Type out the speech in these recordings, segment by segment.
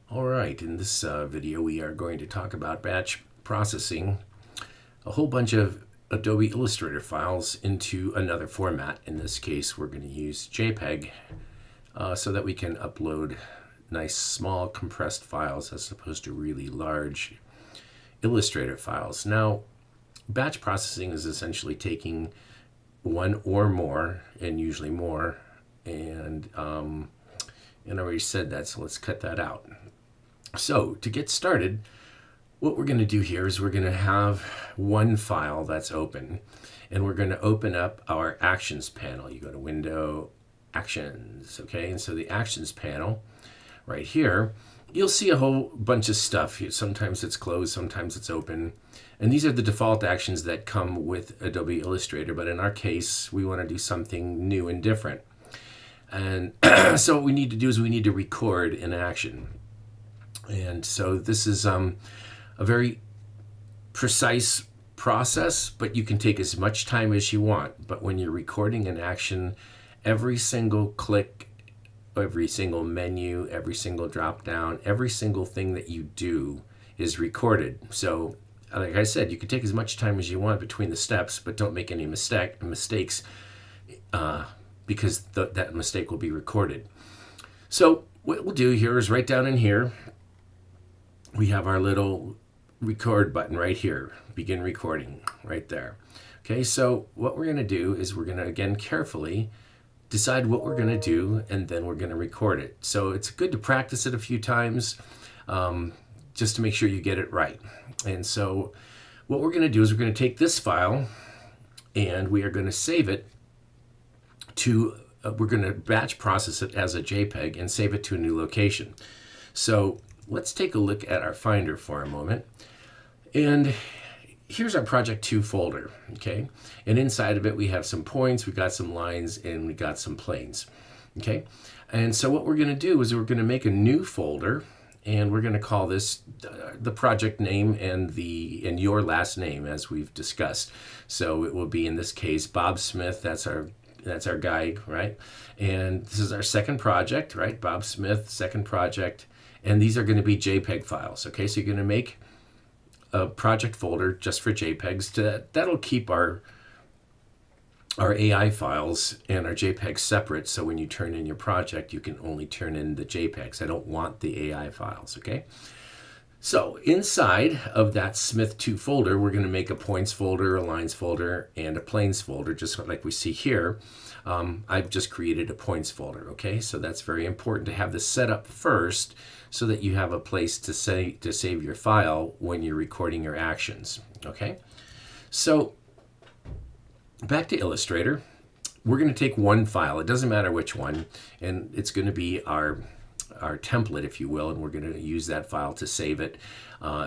All right, in this video we are going to talk about batch processing a whole bunch of Adobe Illustrator files into another format. In this case, we're going to use JPEG so that we can upload nice small compressed files as opposed to really large Illustrator files. Now, batch processing is essentially taking one or more, and usually more, and I already said that, so let's cut that out. So to get started, what we're going to do here is we're going to have one file that's open, and we're going to open up our Actions panel. You go to Window, Actions, okay? And so the Actions panel right here, you'll see a whole bunch of stuff. Sometimes it's closed, sometimes it's open. And these are the default actions that come with Adobe Illustrator, but in our case, we want to do something new and different. And so what we need to do is we need to record an action. And so this is a very precise process, but you can take as much time as you want. But when you're recording an action, every single click, every single menu, every single drop down, every single thing that you do is recorded. So like I said, you can take as much time as you want between the steps, but don't make any mistakes because that mistake will be recorded. So what we'll do here is right down in here, we have our little record button right here, begin recording right there. Okay, so what we're going to do is we're going to, again, carefully decide what we're going to do, and then we're going to record it. So it's good to practice it a few times just to make sure you get it right. And so what we're going to do is we're going to take this file and we are going to save it to, we're going to batch process it as a JPEG and save it to a new location. So let's take a look at our Finder for a moment. And here's our Project 2 folder, okay? And inside of it, we have some points, we got some lines, and we got some planes, okay? And so what we're gonna do is we're gonna make a new folder, and we're gonna call this the project name and your last name, as we've discussed. So it will be, in this case, Bob Smith. That's our guy, right? And this is our second project, right? Bob Smith, second project. And these are going to be JPEG files, okay? So you're going to make a project folder just for JPEGs. That'll keep our AI files and our JPEGs separate, so when you turn in your project, you can only turn in the JPEGs. I don't want the AI files, okay? So inside of that Smith 2 folder, we're going to make a points folder, a lines folder, and a planes folder, just like we see here. I've just created a points folder, okay? So that's very important to have this set up first so that you have a place to save your file when you're recording your actions, okay? So back to Illustrator, we're going to take one file. It doesn't matter which one, and it's going to be our template, if you will, and we're going to use that file to save it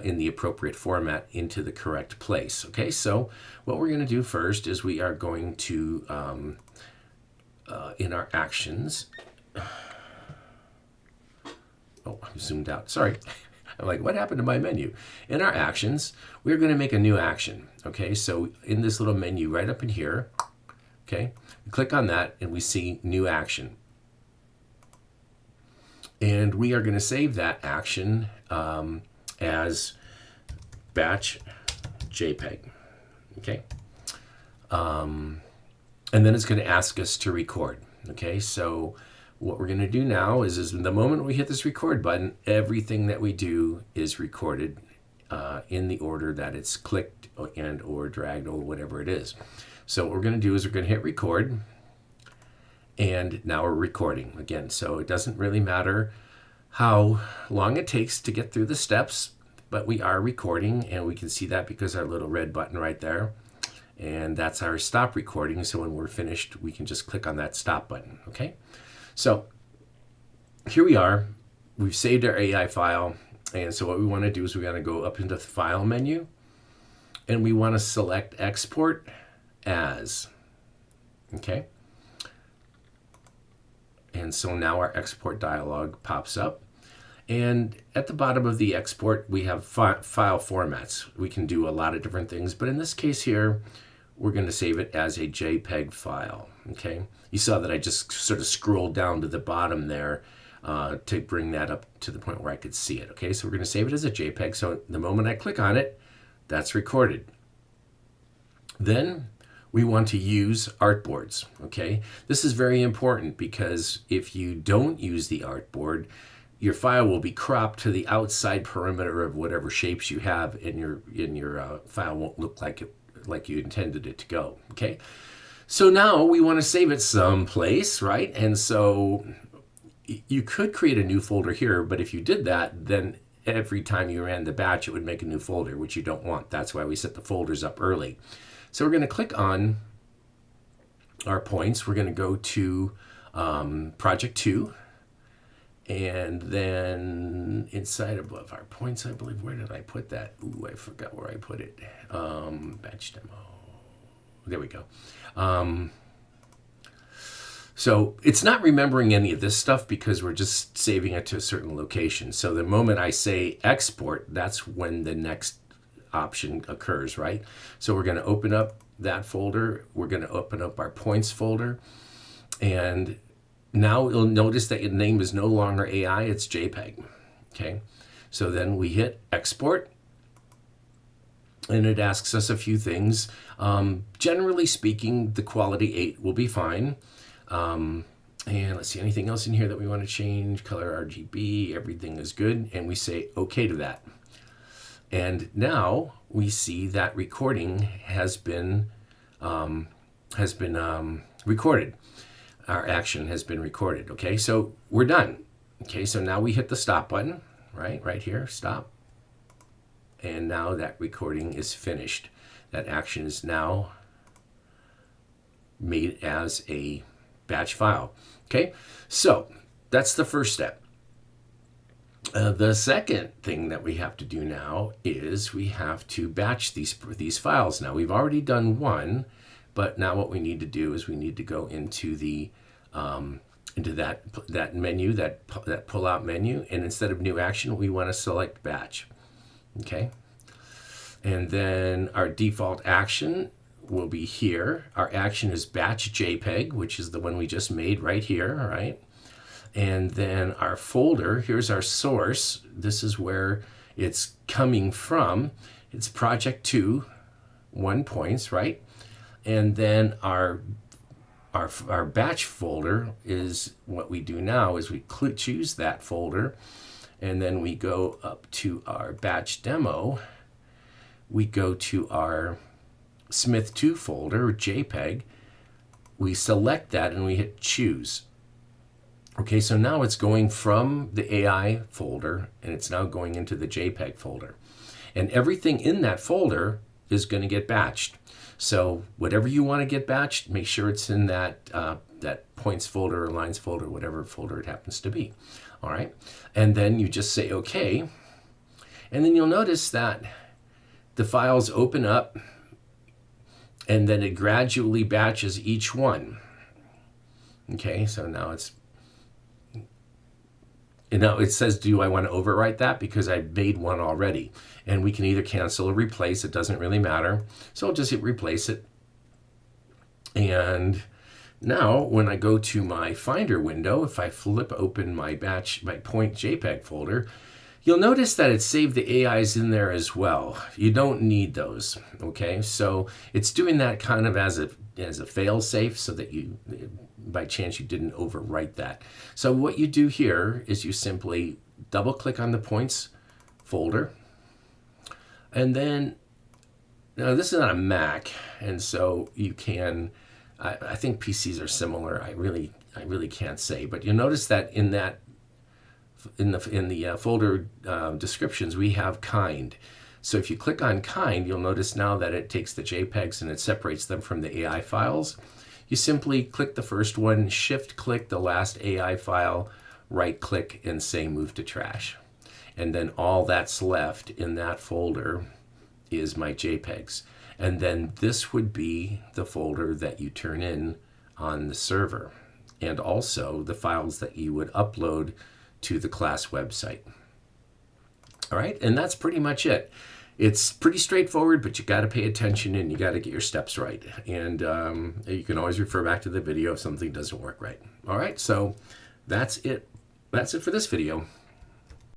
in the appropriate format into the correct place. Okay, so what we're going to do first is we are going to, in our actions, oh, I'm zoomed out, sorry. I'm like, what happened to my menu? In our actions, we're going to make a new action. Okay, so in this little menu right up in here, okay, we click on that and we see new action. And we are going to save that action as batch JPEG, okay? And then it's going to ask us to record, okay? So what we're going to do now is the moment we hit this record button, everything that we do is recorded in the order that it's clicked and or dragged or whatever it is. So what we're going to do is we're going to hit record. And now we're recording again. So it doesn't really matter how long it takes to get through the steps, but we are recording, and we can see that because our little red button right there. And that's our stop recording. So when we're finished, we can just click on that stop button, okay? So here we are. We've saved our AI file. And so what we want to do is we got to go up into the File menu, and we want to select Export As, okay? And so now our export dialog pops up. And at the bottom of the export, we have file formats. We can do a lot of different things, but in this case here, we're going to save it as a JPEG file, okay? You saw that I just sort of scrolled down to the bottom there to bring that up to the point where I could see it. Okay, so we're going to save it as a JPEG. So the moment I click on it, that's recorded. Then we want to use artboards. Okay, this is very important because if you don't use the artboard, your file will be cropped to the outside perimeter of whatever shapes you have, and your file won't look like you intended it to go. Okay, so now we want to save it someplace, right? And so you could create a new folder here, but if you did that, then every time you ran the batch, it would make a new folder, which you don't want. That's why we set the folders up early. So we're going to click on our points. We're going to go to Project 2. And then inside above our points, I believe, where did I put that? Ooh, I forgot where I put it. Batch demo. There we go. So it's not remembering any of this stuff because we're just saving it to a certain location. So the moment I say export, that's when the next option occurs, right? So we're going to open up that folder. We're going to open up our points folder. And now you'll notice that your name is no longer AI, it's JPEG. Okay, so then we hit export. And it asks us a few things. Generally speaking, the quality 8 will be fine. And let's see, anything else in here that we want to change? Color RGB, everything is good. And we say OK to that. And now we see that recording has been recorded. Our action has been recorded. Okay, so we're done. Okay, so now we hit the stop button, right here, stop. And now that recording is finished. That action is now made as a batch file. Okay, so that's the first step. The second thing that we have to do now is we have to batch these files. Now we've already done one, but now what we need to do is we need to go into the that menu, that pull-out menu, and instead of new action, we want to select batch. Okay, and then our default action will be here. Our action is batch JPEG, which is the one we just made right here. All right. And then our folder, here's our source. This is where it's coming from. It's project 2, 1 points, right? And then our batch folder is what we do now is we choose that folder, and then we go up to our batch demo. We go to our Smith 2 folder, JPEG. We select that and we hit choose. Okay, so now it's going from the AI folder and it's now going into the JPEG folder. And everything in that folder is going to get batched. So whatever you want to get batched, make sure it's in that that points folder or lines folder, whatever folder it happens to be. All right, and then you just say OK. And then you'll notice that the files open up and then it gradually batches each one. Okay, so now it's and now it says, do I want to overwrite that? Because I made one already. And we can either cancel or replace. It doesn't really matter. So I'll just hit replace it. And now when I go to my Finder window, if I flip open my point JPEG folder, you'll notice that it saved the AIs in there as well. You don't need those. Okay, so it's doing that kind of as a fail-safe so that you, by chance, you didn't overwrite that. So what you do here is you simply double click on the points folder, and then now this is on a Mac, and so you can I think PCs are similar. I really can't say, but you'll notice that in the folder descriptions we have kind. So if you click on kind, you'll notice now that it takes the JPEGs and it separates them from the AI files. You simply click the first one, shift click the last AI file, right click and say move to trash. And then all that's left in that folder is my JPEGs. And then this would be the folder that you turn in on the server, and also the files that you would upload to the class website. All right, and that's pretty much it. It's pretty straightforward, but you got to pay attention and you got to get your steps right. And you can always refer back to the video if something doesn't work right. All right, so that's it That's it for this video.